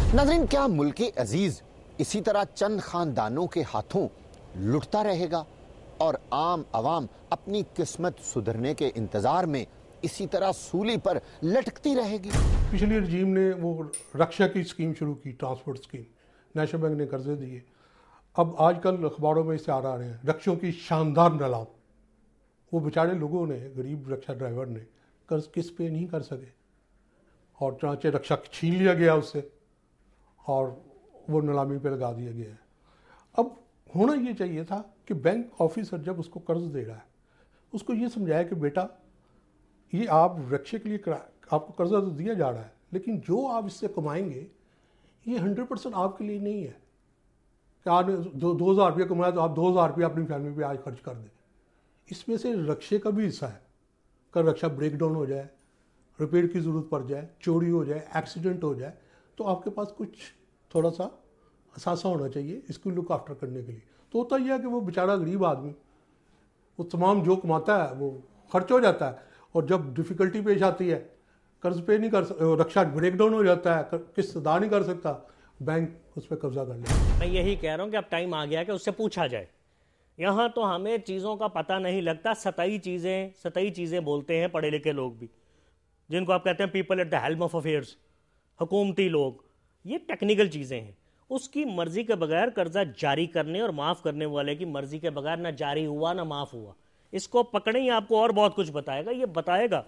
नाज़रीन, क्या मुल्क अजीज इसी तरह चंद खानदानों के हाथों लुटता रहेगा और आम आवाम अपनी किस्मत सुधरने के इंतजार में इसी तरह सूली पर लटकती रहेगी? पिछले रजीम ने वो रक्षा की स्कीम शुरू की, ट्रांसपोर्ट स्कीम, नेशनल बैंक ने कर्जे दिए। अब आजकल अखबारों में इसे आ रहे हैं रक्षों की शानदार नीलाम। वो बेचारे लोगों ने, गरीब रक्षा ड्राइवर ने कर्ज किस्त पे नहीं कर सके और चांचे रक्षा छीन लिया गया उससे और वो नीलामी पे लगा दिया गया है। अब होना ये चाहिए था कि बैंक ऑफिसर जब उसको कर्ज दे रहा है उसको ये समझाया कि बेटा, ये आप रक्षा के लिए आपको कर्जा तो दिया जा रहा है, लेकिन जो आप इससे कमाएंगे ये 100% आपके लिए नहीं है कि आपने 2,000 रुपये कमाया तो आप 2,000 रुपये अपनी फैमिली पे आज खर्च कर दें। इसमें से रक्षा का भी हिस्सा है। कल रक्षा ब्रेक डाउन हो जाए, रिपेयर की ज़रूरत पड़ जाए, चोरी हो जाए, एक्सीडेंट हो जाए, तो आपके पास कुछ थोड़ा सा असासा होना चाहिए इसको लुक आफ्टर करने के लिए। तो होता यह है कि वो बेचारा गरीब आदमी वो तमाम जो कमाता है वो खर्च हो जाता है और जब डिफ़िकल्टी पेश आती है, कर्ज पे नहीं कर सकता, रक्षा ब्रेक डाउन हो जाता है, किस्त अदा नहीं कर सकता, बैंक उस पर कब्जा कर लेता है। मैं यही कह रहा हूँ कि अब टाइम आ गया कि उससे पूछा जाए। यहाँ तो हमें चीज़ों का पता नहीं लगता, सतही चीज़ें बोलते हैं पढ़े लिखे लोग भी, जिनको आप कहते हैं people at the helm of affairs, हुकूमती लोग। ये टेक्निकल चीज़ें हैं। उसकी मर्जी के बगैर कर्जा जारी करने और माफ़ करने वाले की मर्जी के बगैर ना जारी हुआ ना माफ़ हुआ। इसको पकड़े ही आपको और बहुत कुछ बताएगा। ये बताएगा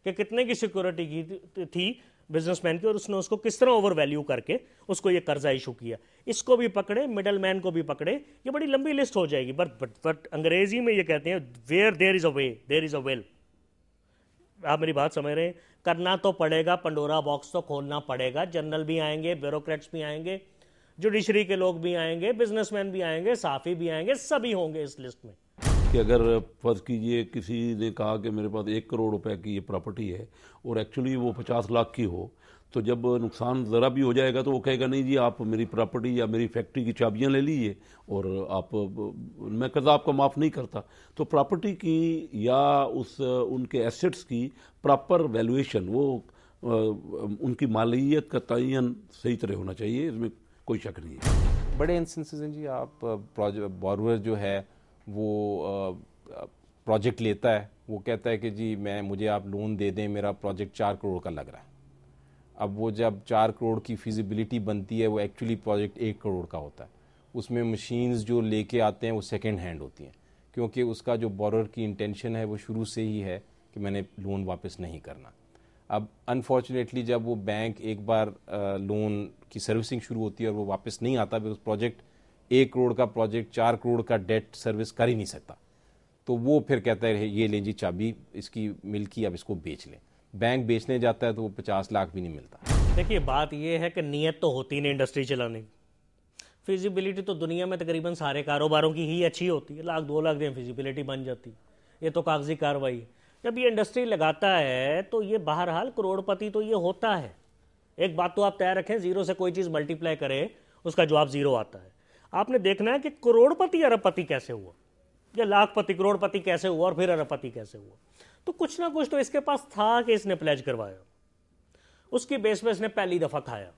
कि कितने की सिक्योरिटी की थी बिजनेसमैन की और उसने उसको किस तरह ओवर वैल्यू करके उसको ये कर्जा इशू किया। इसको भी पकड़े, मिडल मैन को भी पकड़े, ये बड़ी लंबी लिस्ट हो जाएगी। बट अंग्रेजी में ये कहते हैं where there is a way there is a will. आप मेरी बात समझ रहे हैं? करना तो पड़ेगा, पंडोरा बॉक्स तो खोलना पड़ेगा। जनरल भी आएंगे, ब्यूरोक्रेट्स भी आएंगे, जुडिशरी के लोग भी आएंगे, बिजनेसमैन भी आएंगे, साफी भी आएंगे, सभी होंगे इस लिस्ट में। कि अगर फर्ज कीजिए किसी ने कहा कि मेरे पास 1 करोड़ रुपए की ये प्रॉपर्टी है और एक्चुअली वो 50 लाख की हो, तो जब नुकसान ज़रा भी हो जाएगा तो वो कहेगा नहीं जी आप मेरी प्रॉपर्टी या मेरी फैक्ट्री की चाबियां ले लीजिए और मैं कर्जा आपका माफ़ नहीं करता। तो प्रॉपर्टी की या उनके एसेट्स की प्रॉपर वैल्यूएशन, वो उनकी मालियत का तयन सही तरह होना चाहिए, इसमें कोई शक नहीं है। बड़े इंस्टेंसेस हैं जी। आप बोरोवर जो है वो प्रोजेक्ट लेता है, वो कहता है कि जी मुझे आप लोन दे दें, मेरा प्रोजेक्ट 4 करोड़ का लग रहा है। अब वो जब 4 करोड़ की फिजिबिलिटी बनती है, वो एक्चुअली प्रोजेक्ट 1 करोड़ का होता है। उसमें मशीन्स जो लेके आते हैं वो सेकेंड हैंड होती हैं, क्योंकि उसका जो बोरोवर की इंटेंशन है वो शुरू से ही है कि मैंने लोन वापस नहीं करना। अब अनफॉर्चुनेटली जब वो बैंक एक बार लोन की सर्विसिंग शुरू होती है और वो वापस नहीं आता, बिकॉज प्रोजेक्ट 1 करोड़ का प्रोजेक्ट 4 करोड़ का डेट सर्विस कर ही नहीं सकता, तो वो फिर कहता है ये ले जी चाबी इसकी मिल की, अब इसको बेच लें। बैंक बेचने जाता है तो वो 50 लाख भी नहीं मिलता। देखिए बात ये है कि नीयत तो होती नहीं इंडस्ट्री चलाने की। फिजिबिलिटी तो दुनिया में तकरीबन सारे कारोबारों की ही अच्छी होती है, 1-2 लाख दिन फिजिबिलिटी बन जाती है। ये तो कागजी कार्रवाई है। जब ये इंडस्ट्री लगाता है तो ये बहरहाल करोड़पति तो ये होता है। एक बात तो आप तैयार रखें, जीरो से कोई चीज़ मल्टीप्लाई करे उसका जवाब जीरो आता है। आपने देखना है कि करोड़पति अरबपति कैसे हुआ, या लाखपति करोड़पति कैसे हुआ और फिर अरबपति कैसे हुआ। तो कुछ ना कुछ तो इसके पास था कि इसने प्लेज करवाया, उसकी बेस पे इसने पहली दफ़ा खाया,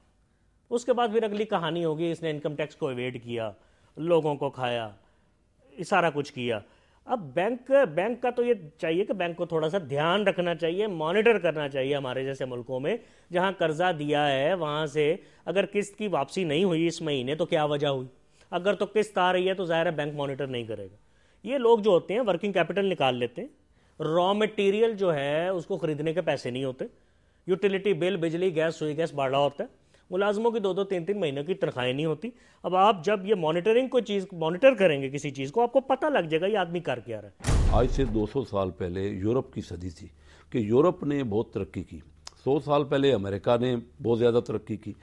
उसके बाद फिर अगली कहानी होगी इसने इनकम टैक्स को एवेड किया, लोगों को खाया, सारा कुछ किया। अब बैंक का तो ये चाहिए कि बैंक को थोड़ा सा ध्यान रखना चाहिए, मॉनिटर करना चाहिए। हमारे जैसे मुल्कों में जहां कर्जा दिया है वहां से अगर किस्त की वापसी नहीं हुई इस महीने तो क्या वजह हुई। अगर तो किस्त आ रही है तो ज़ाहिर है बैंक मॉनिटर नहीं करेगा। ये लोग जो होते हैं वर्किंग कैपिटल निकाल लेते हैं, रॉ मटेरियल जो है उसको खरीदने के पैसे नहीं होते, यूटिलिटी बिल, बिजली, गैस, सुई गैस बढ़ा होता है, मुलाजमों की 2-2, 3-3 महीनों की तनख्वाहें नहीं होती। अब आप जब ये मॉनिटरिंग कोई चीज़ मॉनिटर करेंगे किसी चीज़ को, आपको पता लग जाएगा ये आदमी कर क्या रहा है। आज से 200 साल पहले यूरोप की सदी थी कि यूरोप ने बहुत तरक्की की। 100 साल पहले अमेरिका ने बहुत ज़्यादा तरक्की की।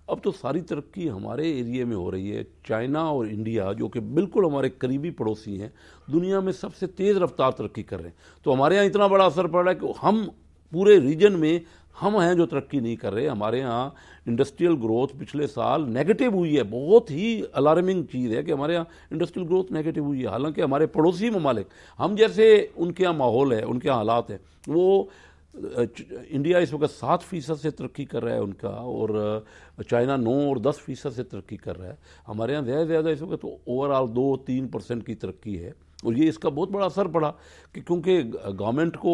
अब तो सारी तरक्की हमारे एरिए में हो रही है। चाइना और इंडिया जो कि बिल्कुल हमारे करीबी पड़ोसी हैं, दुनिया में सबसे तेज़ रफ्तार तरक्की कर रहे हैं। तो हमारे यहाँ इतना बड़ा असर पड़ रहा है कि हम पूरे रीजन में हम हैं जो तरक्की नहीं कर रहे। हमारे यहाँ इंडस्ट्रियल ग्रोथ पिछले साल नेगेटिव हुई है। बहुत ही अलार्मिंग चीज़ है कि हमारे यहाँ इंडस्ट्रियल ग्रोथ नेगेटिव हुई है, हालांकि हमारे पड़ोसी ममालिक, हम जैसे उनके यहाँ माहौल है, उनके यहाँ हालात है, वो इंडिया इस वक्त 7% से तरक्की कर रहा है उनका, और चाइना 9 और 10% से तरक्की कर रहा है। हमारे यहाँ ज़्यादा से ज़्यादा इस वक्त तो ओवरऑल 2-3% की तरक्की है, और ये इसका बहुत बड़ा असर पड़ा कि क्योंकि गवर्नमेंट को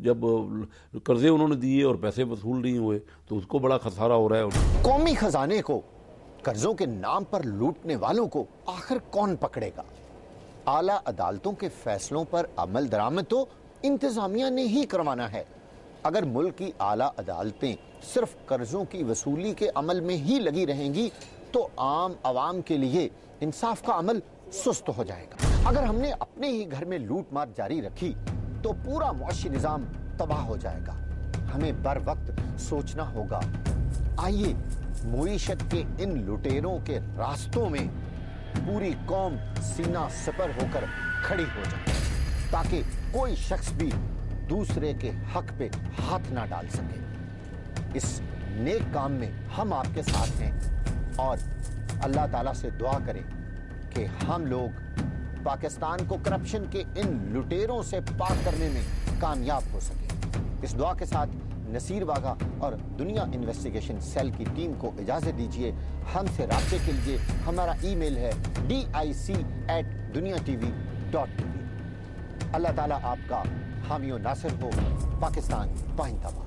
जब कर्जे उन्होंने दिए और पैसे वसूल नहीं हुए तो उसको बड़ा खसारा हो रहा है। कौमी खजाने को कर्जों के नाम पर लूटने वालों को आखिर कौन पकड़ेगा? आला अदालतों के फैसलों पर अमल दरामद तो इंतजामिया ने ही करवाना है। अगर मुल्क की आला अदालतें सिर्फ कर्जों की वसूली के अमल में ही लगी रहेंगी तो आम आवाम के लिए इंसाफ का अमल सुस्त हो जाएगा। अगर हमने अपने ही घर में लूट मार जारी रखी तो पूरा मुआशी निजाम तबाह हो जाएगा। हमें बर वक्त सोचना होगा। आइए मुईशत के इन लुटेरों के रास्तों में पूरी कौम सीना सपर होकर खड़ी हो जाए, ताकि कोई शख्स भी दूसरे के हक पे हाथ ना डाल सके। इस नेक काम में हम आपके साथ हैं और अल्लाह ताला से दुआ करें कि हम लोग पाकिस्तान को करप्शन के इन लुटेरों से पाक करने में कामयाब हो सके। इस दुआ के साथ नसीर वाघा और दुनिया इन्वेस्टिगेशन सेल की टीम को इजाजत दीजिए। हमसे राब्ते के लिए हमारा ईमेल है dic@duniatv.tv। अल्लाह ताला आपका हामी और नासिर हो। पाकिस्तान पाइंदाबाद।